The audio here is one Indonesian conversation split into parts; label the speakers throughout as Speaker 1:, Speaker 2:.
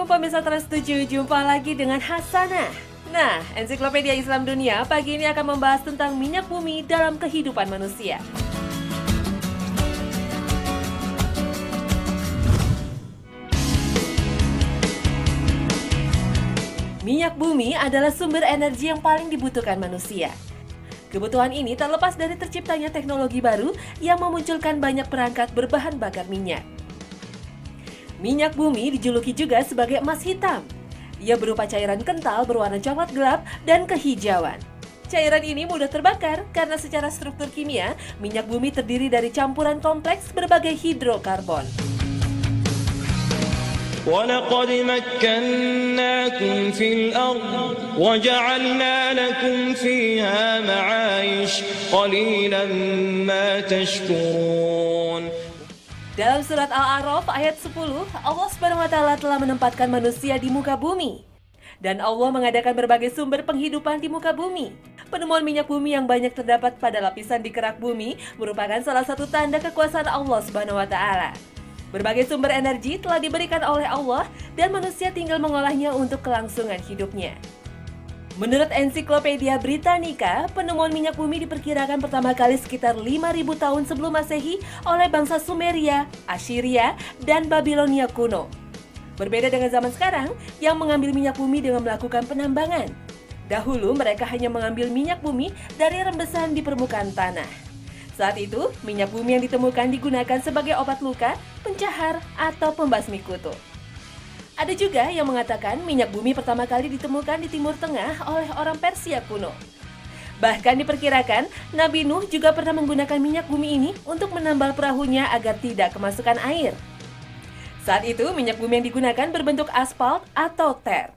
Speaker 1: Assalamualaikum pemirsa Trans7, jumpa lagi dengan Hasanah. Nah, Ensiklopedia Islam Dunia pagi ini akan membahas tentang minyak bumi dalam kehidupan manusia. Minyak bumi adalah sumber energi yang paling dibutuhkan manusia. Kebutuhan ini tak lepas dari terciptanya teknologi baru yang memunculkan banyak perangkat berbahan bakar minyak. Minyak bumi dijuluki juga sebagai emas hitam. Ia berupa cairan kental berwarna coklat gelap dan kehijauan. Cairan ini mudah terbakar karena secara struktur kimia, minyak bumi terdiri dari campuran kompleks berbagai hidrokarbon.
Speaker 2: وَلَقَدْ مَكَّنَّاكُمْ فِي الْأَرْضِ وَجَعَلْنَا لَكُمْ فِيهَا مَعَايِشَ قَلِيلًا مَا تَشْكُرُونَ.
Speaker 1: Dalam surat Al-A'raf ayat 10, Allah SWT telah menempatkan manusia di muka bumi. Dan Allah mengadakan berbagai sumber penghidupan di muka bumi. Penemuan minyak bumi yang banyak terdapat pada lapisan di kerak bumi merupakan salah satu tanda kekuasaan Allah SWT. Berbagai sumber energi telah diberikan oleh Allah dan manusia tinggal mengolahnya untuk kelangsungan hidupnya. Menurut Ensiklopedia Britannica, penemuan minyak bumi diperkirakan pertama kali sekitar 5.000 tahun sebelum Masehi oleh bangsa Sumeria, Assyria, dan Babilonia kuno. Berbeda dengan zaman sekarang yang mengambil minyak bumi dengan melakukan penambangan. Dahulu mereka hanya mengambil minyak bumi dari rembesan di permukaan tanah. Saat itu, minyak bumi yang ditemukan digunakan sebagai obat luka, pencahar, atau pembasmi kutu. Ada juga yang mengatakan minyak bumi pertama kali ditemukan di Timur Tengah oleh orang Persia kuno. Bahkan diperkirakan Nabi Nuh juga pernah menggunakan minyak bumi ini untuk menambal perahunya agar tidak kemasukan air. Saat itu minyak bumi yang digunakan berbentuk aspal atau ter.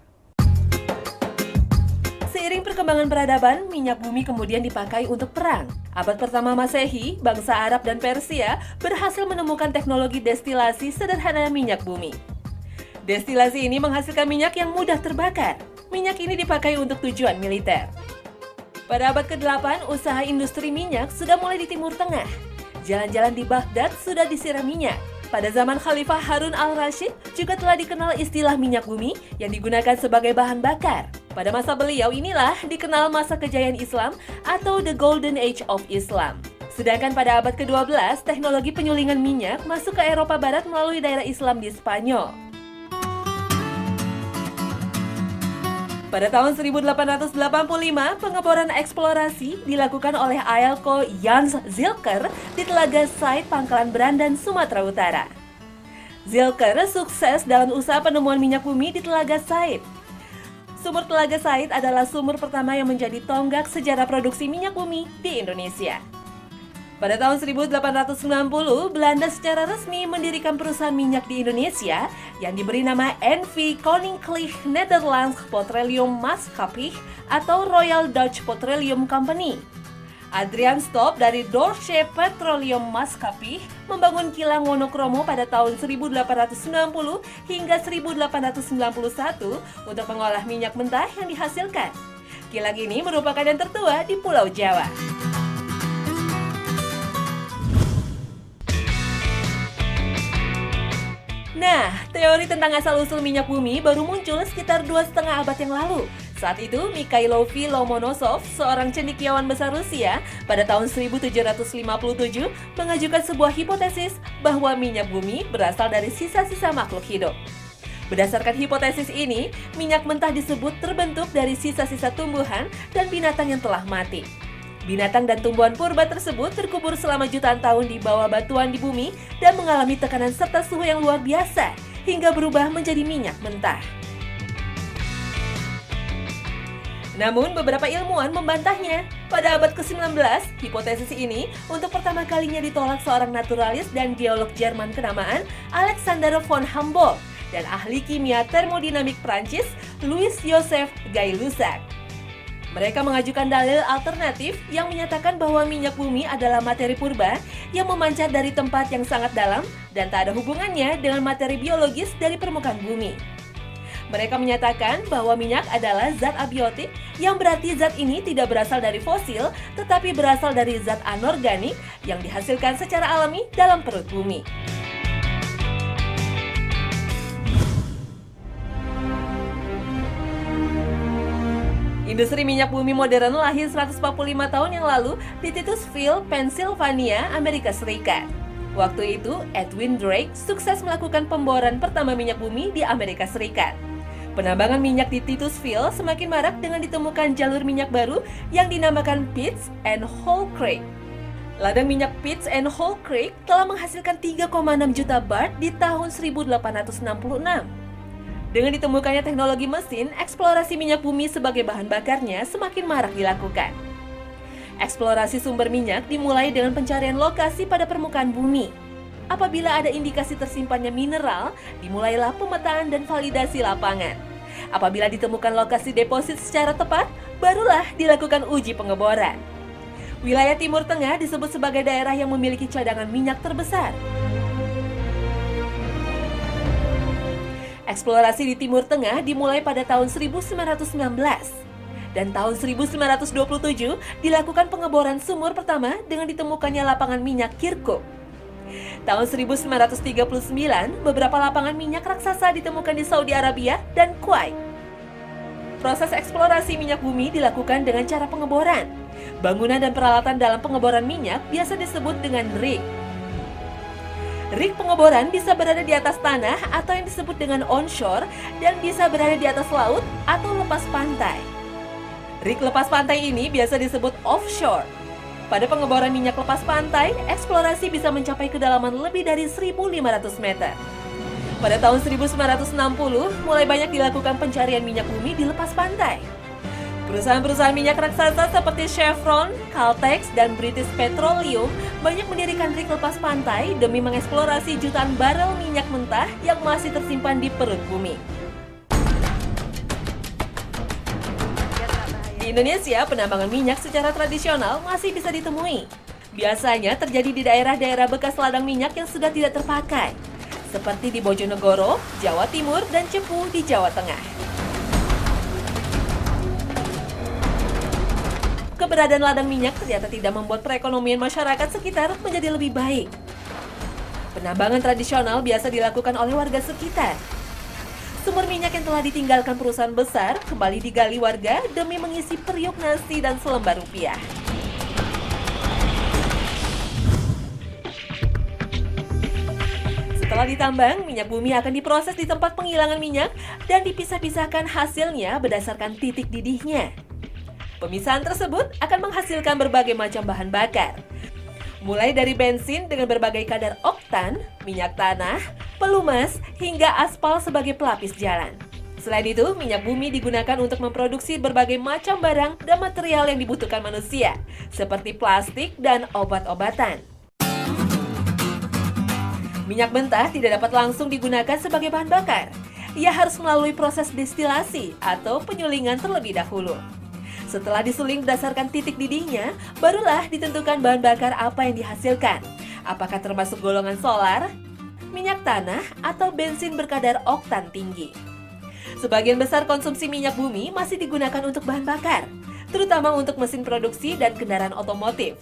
Speaker 1: Seiring perkembangan peradaban, minyak bumi kemudian dipakai untuk perang. Abad pertama Masehi, bangsa Arab dan Persia berhasil menemukan teknologi destilasi sederhana minyak bumi. Destilasi ini menghasilkan minyak yang mudah terbakar. Minyak ini dipakai untuk tujuan militer. Pada abad ke-8, usaha industri minyak sudah mulai di Timur Tengah. Jalan-jalan di Baghdad sudah disiram minyak. Pada zaman Khalifah Harun al-Rashid juga telah dikenal istilah minyak bumi yang digunakan sebagai bahan bakar. Pada masa beliau inilah dikenal masa kejayaan Islam atau The Golden Age of Islam. Sedangkan pada abad ke-12, teknologi penyulingan minyak masuk ke Eropa Barat melalui daerah Islam di Spanyol. Pada tahun 1885, pengeboran eksplorasi dilakukan oleh Aelco Jan Zilker di Telaga Said, Pangkalan Berandan, Sumatera Utara. Zilker sukses dalam usaha penemuan minyak bumi di Telaga Said. Sumur Telaga Said adalah sumur pertama yang menjadi tonggak sejarah produksi minyak bumi di Indonesia. Pada tahun 1890, Belanda secara resmi mendirikan perusahaan minyak di Indonesia yang diberi nama NV Koninklijke Nederlandse Petroleum Maatschappij atau Royal Dutch Petroleum Company. Adrian Stop dari Deutsche Petroleum Maatschappij membangun kilang Wonokromo pada tahun 1890 hingga 1891 untuk mengolah minyak mentah yang dihasilkan. Kilang ini merupakan yang tertua di Pulau Jawa. Nah, teori tentang asal-usul minyak bumi baru muncul sekitar 2,5 abad yang lalu. Saat itu, Mikhailo V. Lomonosov, seorang cendekiawan besar Rusia, pada tahun 1757 mengajukan sebuah hipotesis bahwa minyak bumi berasal dari sisa-sisa makhluk hidup. Berdasarkan hipotesis ini, minyak mentah disebut terbentuk dari sisa-sisa tumbuhan dan binatang yang telah mati. Binatang dan tumbuhan purba tersebut terkubur selama jutaan tahun di bawah batuan di bumi dan mengalami tekanan serta suhu yang luar biasa hingga berubah menjadi minyak mentah. Namun beberapa ilmuwan membantahnya. Pada abad ke-19, hipotesis ini untuk pertama kalinya ditolak seorang naturalis dan geolog Jerman kenamaan Alexander von Humboldt dan ahli kimia termodinamik Prancis Louis Joseph Gay-Lussac. Mereka mengajukan dalil alternatif yang menyatakan bahwa minyak bumi adalah materi purba yang memancar dari tempat yang sangat dalam dan tak ada hubungannya dengan materi biologis dari permukaan bumi. Mereka menyatakan bahwa minyak adalah zat abiotik yang berarti zat ini tidak berasal dari fosil tetapi berasal dari zat anorganik yang dihasilkan secara alami dalam perut bumi. Industri minyak bumi modern lahir 145 tahun yang lalu di Titusville, Pennsylvania, Amerika Serikat. Waktu itu, Edwin Drake sukses melakukan pemboran pertama minyak bumi di Amerika Serikat. Penambangan minyak di Titusville semakin marak dengan ditemukan jalur minyak baru yang dinamakan Pitts and Hole Creek. Ladang minyak Pitts and Hole Creek telah menghasilkan 3,6 juta bar di tahun 1866. Dengan ditemukannya teknologi mesin, eksplorasi minyak bumi sebagai bahan bakarnya semakin marak dilakukan. Eksplorasi sumber minyak dimulai dengan pencarian lokasi pada permukaan bumi. Apabila ada indikasi tersimpannya mineral, dimulailah pemetaan dan validasi lapangan. Apabila ditemukan lokasi deposit secara tepat, barulah dilakukan uji pengeboran. Wilayah Timur Tengah disebut sebagai daerah yang memiliki cadangan minyak terbesar. Eksplorasi di Timur Tengah dimulai pada tahun 1919. Dan tahun 1927 dilakukan pengeboran sumur pertama dengan ditemukannya lapangan minyak Kirkuk. Tahun 1939, beberapa lapangan minyak raksasa ditemukan di Saudi Arabia dan Kuwait. Proses eksplorasi minyak bumi dilakukan dengan cara pengeboran. Bangunan dan peralatan dalam pengeboran minyak biasa disebut dengan rig. Rig pengeboran bisa berada di atas tanah atau yang disebut dengan onshore dan bisa berada di atas laut atau lepas pantai. Rig lepas pantai ini biasa disebut offshore. Pada pengeboran minyak lepas pantai, eksplorasi bisa mencapai kedalaman lebih dari 1.500 meter. Pada tahun 1960, mulai banyak dilakukan pencarian minyak bumi di lepas pantai. Perusahaan-perusahaan minyak raksasa seperti Chevron, Caltex, dan British Petroleum banyak mendirikan rig lepas pantai demi mengeksplorasi jutaan barel minyak mentah yang masih tersimpan di perut bumi. Di Indonesia, penambangan minyak secara tradisional masih bisa ditemui. Biasanya terjadi di daerah-daerah bekas ladang minyak yang sudah tidak terpakai, seperti di Bojonegoro, Jawa Timur, dan Cepu di Jawa Tengah. Keberadaan ladang minyak ternyata tidak membuat perekonomian masyarakat sekitar menjadi lebih baik. Penambangan tradisional biasa dilakukan oleh warga sekitar. Sumber minyak yang telah ditinggalkan perusahaan besar kembali digali warga demi mengisi periuk nasi dan selembar rupiah. Setelah ditambang, minyak bumi akan diproses di tempat penghilangan minyak dan dipisah-pisahkan hasilnya berdasarkan titik didihnya. Pemisahan tersebut akan menghasilkan berbagai macam bahan bakar, mulai dari bensin dengan berbagai kadar oktan, minyak tanah, pelumas, hingga aspal sebagai pelapis jalan. Selain itu, minyak bumi digunakan untuk memproduksi berbagai macam barang dan material yang dibutuhkan manusia, seperti plastik dan obat-obatan. Minyak mentah tidak dapat langsung digunakan sebagai bahan bakar. Ia harus melalui proses destilasi atau penyulingan terlebih dahulu. Setelah disuling berdasarkan titik didihnya, barulah ditentukan bahan bakar apa yang dihasilkan. Apakah termasuk golongan solar, minyak tanah, atau bensin berkadar oktan tinggi. Sebagian besar konsumsi minyak bumi masih digunakan untuk bahan bakar, terutama untuk mesin produksi dan kendaraan otomotif.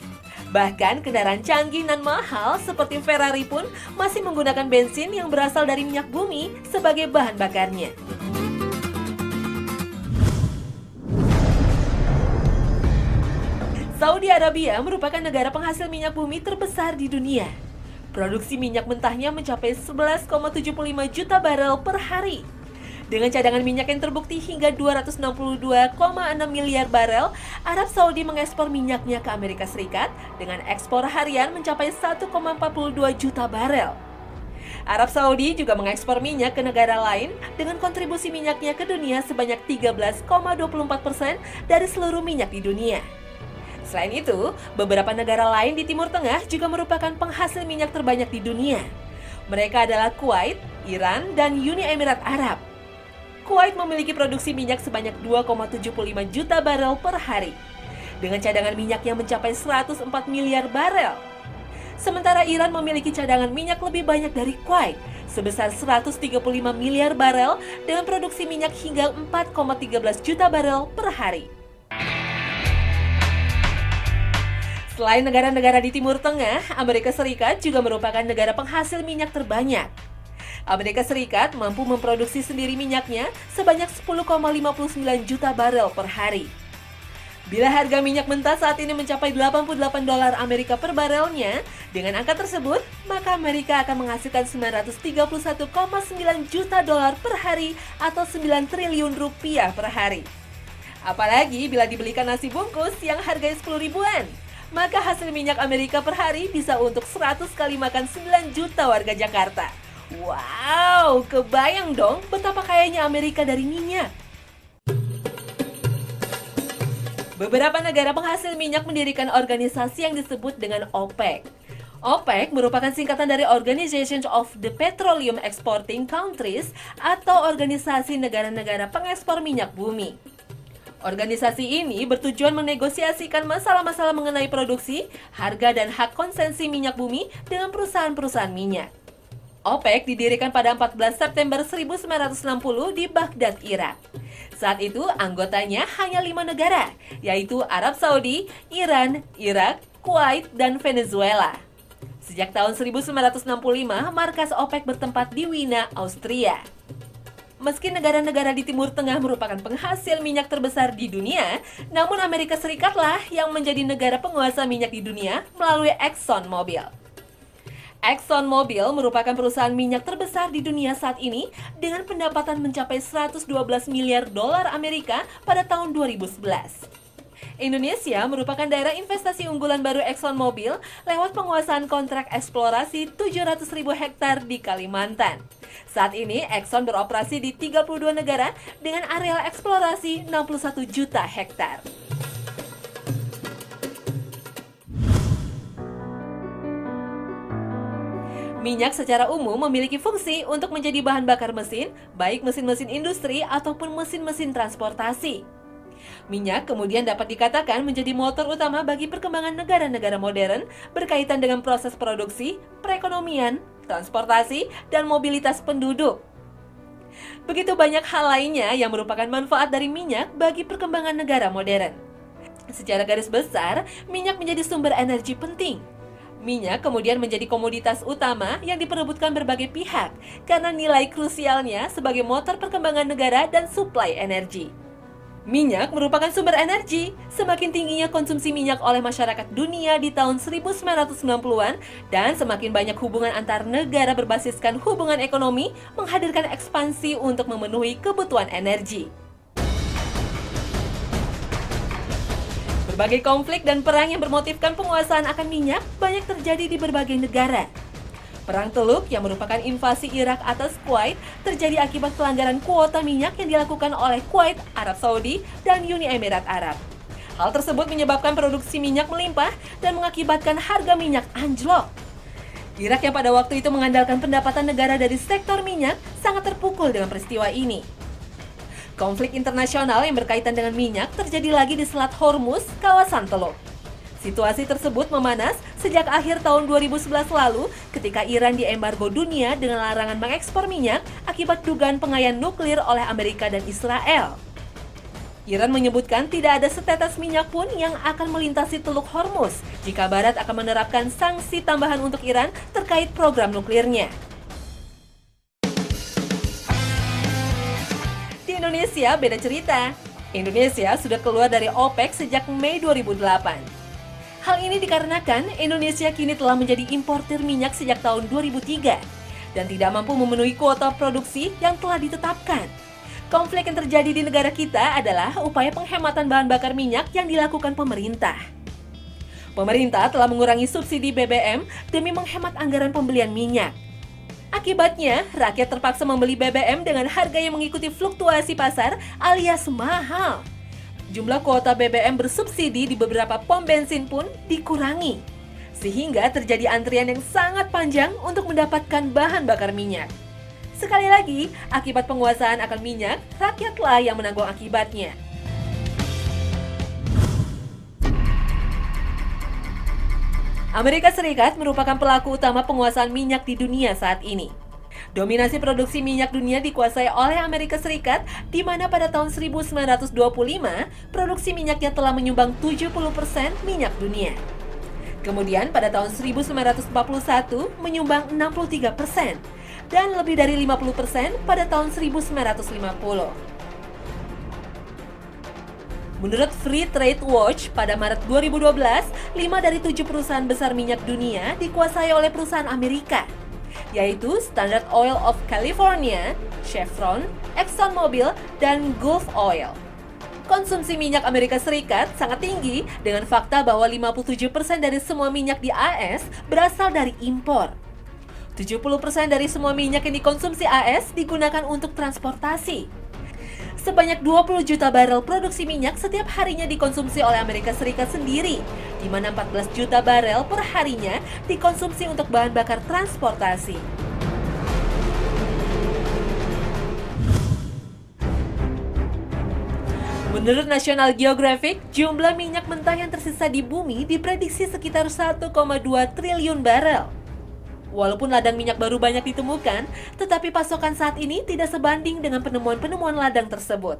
Speaker 1: Bahkan kendaraan canggih dan mahal seperti Ferrari pun masih menggunakan bensin yang berasal dari minyak bumi sebagai bahan bakarnya. Saudi Arabia merupakan negara penghasil minyak bumi terbesar di dunia. Produksi minyak mentahnya mencapai 11,75 juta barel per hari. Dengan cadangan minyak yang terbukti hingga 262,6 miliar barel, Arab Saudi mengekspor minyaknya ke Amerika Serikat dengan ekspor harian mencapai 1,42 juta barel. Arab Saudi juga mengekspor minyak ke negara lain dengan kontribusi minyaknya ke dunia sebanyak 13,24% dari seluruh minyak di dunia. Selain itu, beberapa negara lain di Timur Tengah juga merupakan penghasil minyak terbanyak di dunia. Mereka adalah Kuwait, Iran, dan Uni Emirat Arab. Kuwait memiliki produksi minyak sebanyak 2,75 juta barel per hari, dengan cadangan minyak yang mencapai 104 miliar barel. Sementara Iran memiliki cadangan minyak lebih banyak dari Kuwait, sebesar 135 miliar barel dengan produksi minyak hingga 4,13 juta barel per hari. Selain negara-negara di Timur Tengah, Amerika Serikat juga merupakan negara penghasil minyak terbanyak. Amerika Serikat mampu memproduksi sendiri minyaknya sebanyak 10,59 juta barel per hari. Bila harga minyak mentah saat ini mencapai $88 Amerika per barelnya, dengan angka tersebut, maka Amerika akan menghasilkan 931,9 juta dolar per hari atau 9 triliun rupiah per hari. Apalagi bila dibelikan nasi bungkus yang harganya 10 ribuan, maka hasil minyak Amerika per hari bisa untuk 100 kali makan 9 juta warga Jakarta. Wow, kebayang dong betapa kayanya Amerika dari minyak. Beberapa negara penghasil minyak mendirikan organisasi yang disebut dengan OPEC. OPEC merupakan singkatan dari Organization of the Petroleum Exporting Countries atau organisasi negara-negara pengekspor minyak bumi. Organisasi ini bertujuan menegosiasikan masalah-masalah mengenai produksi, harga, dan hak konsesi minyak bumi dengan perusahaan-perusahaan minyak. OPEC didirikan pada 14 September 1960 di Baghdad, Irak. Saat itu anggotanya hanya 5 negara, yaitu Arab Saudi, Iran, Irak, Kuwait, dan Venezuela. Sejak tahun 1965, markas OPEC bertempat di Wina, Austria. Meski negara-negara di Timur Tengah merupakan penghasil minyak terbesar di dunia, namun Amerika Serikatlah yang menjadi negara penguasa minyak di dunia melalui ExxonMobil. ExxonMobil merupakan perusahaan minyak terbesar di dunia saat ini dengan pendapatan mencapai 112 miliar dolar Amerika pada tahun 2011. Indonesia merupakan daerah investasi unggulan baru ExxonMobil lewat penguasaan kontrak eksplorasi 700.000 hektar di Kalimantan. Saat ini Exxon beroperasi di 32 negara dengan areal eksplorasi 61 juta hektar. Minyak secara umum memiliki fungsi untuk menjadi bahan bakar mesin, baik mesin-mesin industri ataupun mesin-mesin transportasi. Minyak kemudian dapat dikatakan menjadi motor utama bagi perkembangan negara-negara modern berkaitan dengan proses produksi, perekonomian, transportasi, dan mobilitas penduduk. Begitu banyak hal lainnya yang merupakan manfaat dari minyak bagi perkembangan negara modern. Secara garis besar, minyak menjadi sumber energi penting. Minyak kemudian menjadi komoditas utama yang diperebutkan berbagai pihak karena nilai krusialnya sebagai motor perkembangan negara dan suplai energi. Minyak merupakan sumber energi. Semakin tingginya konsumsi minyak oleh masyarakat dunia di tahun 1990-an dan semakin banyak hubungan antar negara berbasiskan hubungan ekonomi menghadirkan ekspansi untuk memenuhi kebutuhan energi. Berbagai konflik dan perang yang bermotifkan penguasaan akan minyak banyak terjadi di berbagai negara. Perang Teluk yang merupakan invasi Irak atas Kuwait terjadi akibat pelanggaran kuota minyak yang dilakukan oleh Kuwait, Arab Saudi, dan Uni Emirat Arab. Hal tersebut menyebabkan produksi minyak melimpah dan mengakibatkan harga minyak anjlok. Irak yang pada waktu itu mengandalkan pendapatan negara dari sektor minyak sangat terpukul dengan peristiwa ini. Konflik internasional yang berkaitan dengan minyak terjadi lagi di Selat Hormuz, kawasan Teluk. Situasi tersebut memanas sejak akhir tahun 2011 lalu ketika Iran diembargo dunia dengan larangan mengekspor minyak akibat dugaan pengayaan nuklir oleh Amerika dan Israel. Iran menyebutkan tidak ada setetes minyak pun yang akan melintasi Teluk Hormuz jika Barat akan menerapkan sanksi tambahan untuk Iran terkait program nuklirnya. Indonesia beda cerita. Indonesia sudah keluar dari OPEC sejak Mei 2008. Hal ini dikarenakan Indonesia kini telah menjadi importir minyak sejak tahun 2003 dan tidak mampu memenuhi kuota produksi yang telah ditetapkan. Konflik yang terjadi di negara kita adalah upaya penghematan bahan bakar minyak yang dilakukan pemerintah. Pemerintah telah mengurangi subsidi BBM demi menghemat anggaran pembelian minyak. Akibatnya, rakyat terpaksa membeli BBM dengan harga yang mengikuti fluktuasi pasar alias mahal. Jumlah kuota BBM bersubsidi di beberapa pom bensin pun dikurangi, sehingga terjadi antrian yang sangat panjang untuk mendapatkan bahan bakar minyak. Sekali lagi, akibat penguasaan akan minyak, rakyatlah yang menanggung akibatnya. Amerika Serikat merupakan pelaku utama penguasaan minyak di dunia saat ini. Dominasi produksi minyak dunia dikuasai oleh Amerika Serikat, di mana pada tahun 1925, produksi minyaknya telah menyumbang 70% minyak dunia. Kemudian pada tahun 1941 menyumbang 63%, dan lebih dari 50% pada tahun 1950. Menurut Free Trade Watch, pada Maret 2012, 5 dari 7 perusahaan besar minyak dunia dikuasai oleh perusahaan Amerika, yaitu Standard Oil of California, Chevron, ExxonMobil, dan Gulf Oil. Konsumsi minyak Amerika Serikat sangat tinggi dengan fakta bahwa 57% dari semua minyak di AS berasal dari impor. 70% dari semua minyak yang dikonsumsi AS digunakan untuk transportasi. Sebanyak 20 juta barel produksi minyak setiap harinya dikonsumsi oleh Amerika Serikat sendiri, di mana 14 juta barel per harinya dikonsumsi untuk bahan bakar transportasi. Menurut National Geographic, jumlah minyak mentah yang tersisa di bumi diprediksi sekitar 1,2 triliun barel. Walaupun ladang minyak baru banyak ditemukan, tetapi pasokan saat ini tidak sebanding dengan penemuan-penemuan ladang tersebut.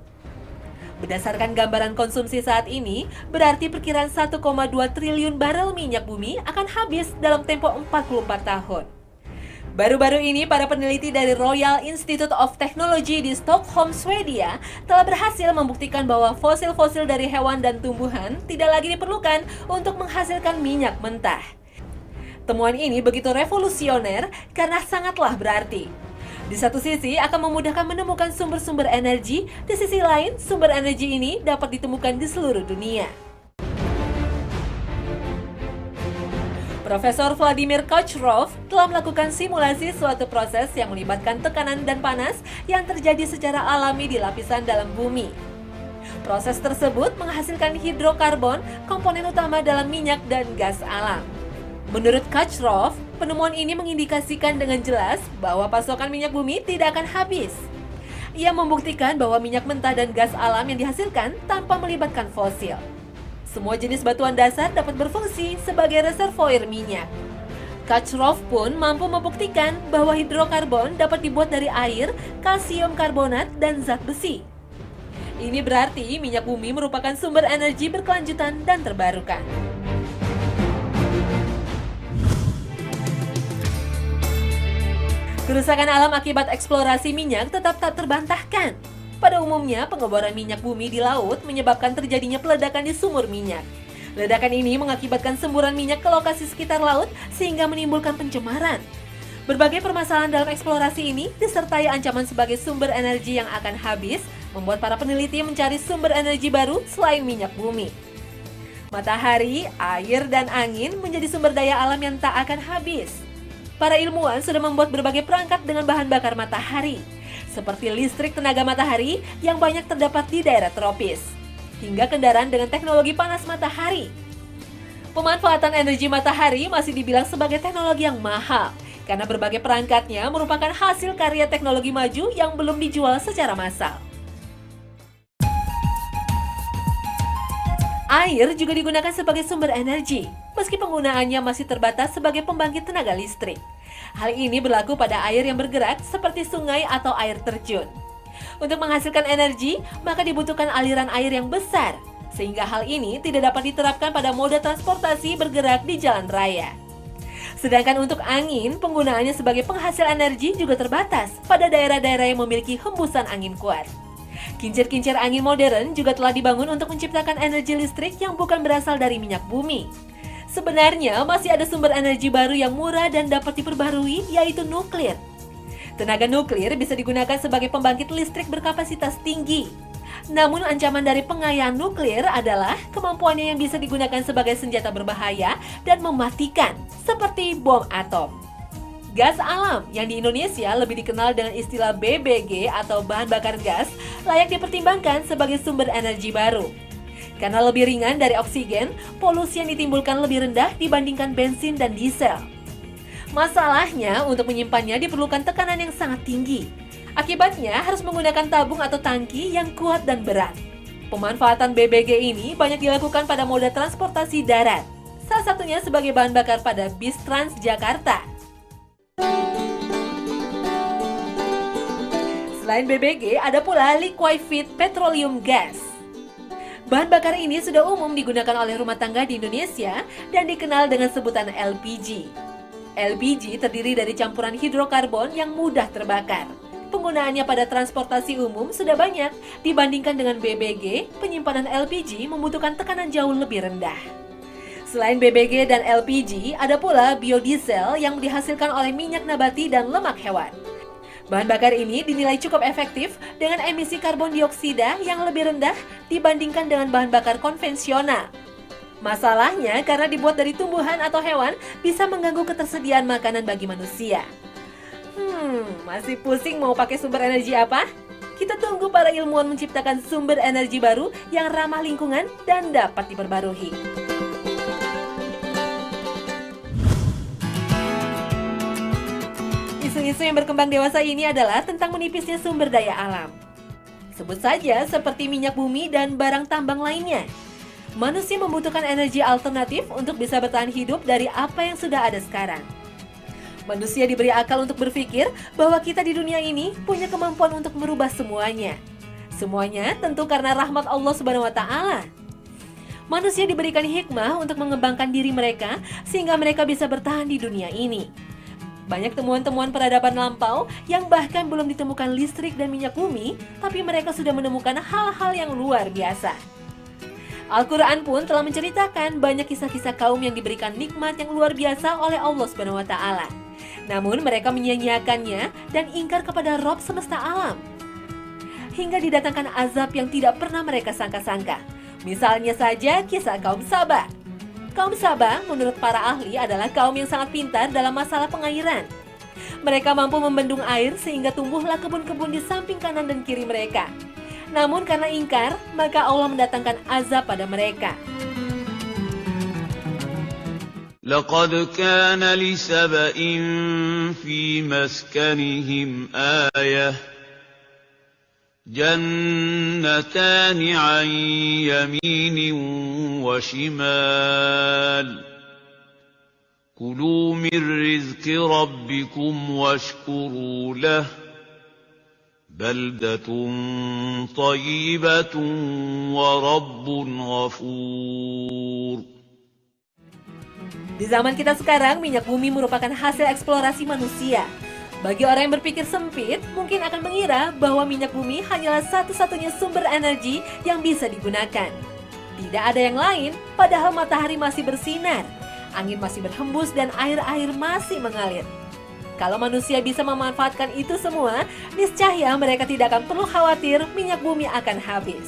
Speaker 1: Berdasarkan gambaran konsumsi saat ini, berarti perkiraan 1,2 triliun barel minyak bumi akan habis dalam tempo 44 tahun. Baru-baru ini, para peneliti dari Royal Institute of Technology di Stockholm, Swedia, telah berhasil membuktikan bahwa fosil-fosil dari hewan dan tumbuhan tidak lagi diperlukan untuk menghasilkan minyak mentah. Temuan ini begitu revolusioner karena sangatlah berarti. Di satu sisi akan memudahkan menemukan sumber-sumber energi, di sisi lain sumber energi ini dapat ditemukan di seluruh dunia. Profesor Vladimir Kachrov telah melakukan simulasi suatu proses yang melibatkan tekanan dan panas yang terjadi secara alami di lapisan dalam bumi. Proses tersebut menghasilkan hidrokarbon, komponen utama dalam minyak dan gas alam. Menurut Kachrov, penemuan ini mengindikasikan dengan jelas bahwa pasokan minyak bumi tidak akan habis. Ia membuktikan bahwa minyak mentah dan gas alam yang dihasilkan tanpa melibatkan fosil. Semua jenis batuan dasar dapat berfungsi sebagai reservoir minyak. Kachrov pun mampu membuktikan bahwa hidrokarbon dapat dibuat dari air, kalsium karbonat, dan zat besi. Ini berarti minyak bumi merupakan sumber energi berkelanjutan dan terbarukan. Kerusakan alam akibat eksplorasi minyak tetap tak terbantahkan. Pada umumnya, pengeboran minyak bumi di laut menyebabkan terjadinya peledakan di sumur minyak. Ledakan ini mengakibatkan semburan minyak ke lokasi sekitar laut sehingga menimbulkan pencemaran. Berbagai permasalahan dalam eksplorasi ini disertai ancaman sebagai sumber energi yang akan habis, membuat para peneliti mencari sumber energi baru selain minyak bumi. Matahari, air, dan angin menjadi sumber daya alam yang tak akan habis. Para ilmuwan sudah membuat berbagai perangkat dengan bahan bakar matahari, seperti listrik tenaga matahari yang banyak terdapat di daerah tropis, hingga kendaraan dengan teknologi panas matahari. Pemanfaatan energi matahari masih dibilang sebagai teknologi yang mahal, karena berbagai perangkatnya merupakan hasil karya teknologi maju yang belum dijual secara massal. Air juga digunakan sebagai sumber energi, meski penggunaannya masih terbatas sebagai pembangkit tenaga listrik. Hal ini berlaku pada air yang bergerak seperti sungai atau air terjun. Untuk menghasilkan energi, maka dibutuhkan aliran air yang besar, sehingga hal ini tidak dapat diterapkan pada moda transportasi bergerak di jalan raya. Sedangkan untuk angin, penggunaannya sebagai penghasil energi juga terbatas pada daerah-daerah yang memiliki hembusan angin kuat. Kincir-kincir angin modern juga telah dibangun untuk menciptakan energi listrik yang bukan berasal dari minyak bumi. Sebenarnya masih ada sumber energi baru yang murah dan dapat diperbarui, yaitu nuklir. Tenaga nuklir bisa digunakan sebagai pembangkit listrik berkapasitas tinggi. Namun ancaman dari pengayaan nuklir adalah kemampuannya yang bisa digunakan sebagai senjata berbahaya dan mematikan, seperti bom atom. Gas alam yang di Indonesia lebih dikenal dengan istilah BBG atau bahan bakar gas layak dipertimbangkan sebagai sumber energi baru. Karena lebih ringan dari oksigen, polusi yang ditimbulkan lebih rendah dibandingkan bensin dan diesel. Masalahnya, untuk menyimpannya diperlukan tekanan yang sangat tinggi. Akibatnya harus menggunakan tabung atau tangki yang kuat dan berat. Pemanfaatan BBG ini banyak dilakukan pada moda transportasi darat, salah satunya sebagai bahan bakar pada bis Transjakarta. Selain BBG, ada pula liquefied petroleum gas. Bahan bakar ini sudah umum digunakan oleh rumah tangga di Indonesia dan dikenal dengan sebutan LPG. LPG terdiri dari campuran hidrokarbon yang mudah terbakar. Penggunaannya pada transportasi umum sudah banyak dibandingkan dengan BBG, penyimpanan LPG membutuhkan tekanan jauh lebih rendah. Selain BBG dan LPG, ada pula biodiesel yang dihasilkan oleh minyak nabati dan lemak hewan. Bahan bakar ini dinilai cukup efektif dengan emisi karbon dioksida yang lebih rendah dibandingkan dengan bahan bakar konvensional. Masalahnya karena dibuat dari tumbuhan atau hewan bisa mengganggu ketersediaan makanan bagi manusia. Masih pusing mau pakai sumber energi apa? Kita tunggu para ilmuwan menciptakan sumber energi baru yang ramah lingkungan dan dapat diperbarui. Isu-isu yang berkembang dewasa ini adalah tentang menipisnya sumber daya alam. Sebut saja seperti minyak bumi dan barang tambang lainnya. Manusia membutuhkan energi alternatif untuk bisa bertahan hidup dari apa yang sudah ada sekarang. Manusia diberi akal untuk berpikir bahwa kita di dunia ini punya kemampuan untuk merubah semuanya. Semuanya tentu karena rahmat Allah Subhanahu wa Ta'ala. Manusia diberikan hikmah untuk mengembangkan diri mereka sehingga mereka bisa bertahan di dunia ini. Banyak temuan-temuan peradaban lampau yang bahkan belum ditemukan listrik dan minyak bumi, tapi mereka sudah menemukan hal-hal yang luar biasa. Al-Quran pun telah menceritakan banyak kisah-kisah kaum yang diberikan nikmat yang luar biasa oleh Allah Subhanahu wa Ta'ala. Namun mereka menyia-nyiakannya dan ingkar kepada Rob semesta alam. Hingga didatangkan azab yang tidak pernah mereka sangka-sangka. Misalnya saja kisah kaum Saba. Kaum Saba menurut para ahli adalah kaum yang sangat pintar dalam masalah pengairan. Mereka mampu membendung air sehingga tumbuhlah kebun-kebun di samping kanan dan kiri mereka. Namun karena ingkar, maka Allah mendatangkan azab pada mereka.
Speaker 3: لقد كان لسبإ في مسكنهم آية جنتان عن يمين وشمال كلوا من رزق ربكم واشكروا له بلدة طيبة ورب غفور.
Speaker 1: Di zaman kita sekarang, minyak bumi merupakan hasil eksplorasi manusia. Bagi orang yang berpikir sempit, mungkin akan mengira bahwa minyak bumi hanyalah satu-satunya sumber energi yang bisa digunakan. Tidak ada yang lain, padahal matahari masih bersinar, angin masih berhembus, dan air-air masih mengalir. Kalau manusia bisa memanfaatkan itu semua, niscaya mereka tidak akan perlu khawatir minyak bumi akan habis.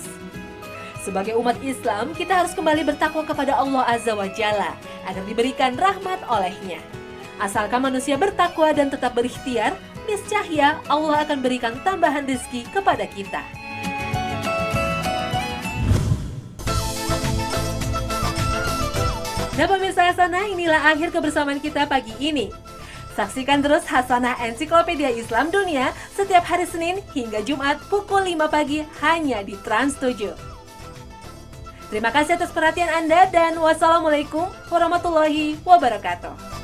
Speaker 1: Sebagai umat Islam, kita harus kembali bertakwa kepada Allah Azza wa Jalla agar diberikan rahmat olehnya. Asalkan manusia bertakwa dan tetap berikhtiar, niscaya Allah akan berikan tambahan rezeki kepada kita. Nah pemirsa Hasanah, inilah akhir kebersamaan kita pagi ini. Saksikan terus Hasanah Ensiklopedia Islam Dunia setiap hari Senin hingga Jumat pukul 5 pagi hanya di Trans 7. Terima kasih atas perhatian Anda dan wassalamualaikum warahmatullahi wabarakatuh.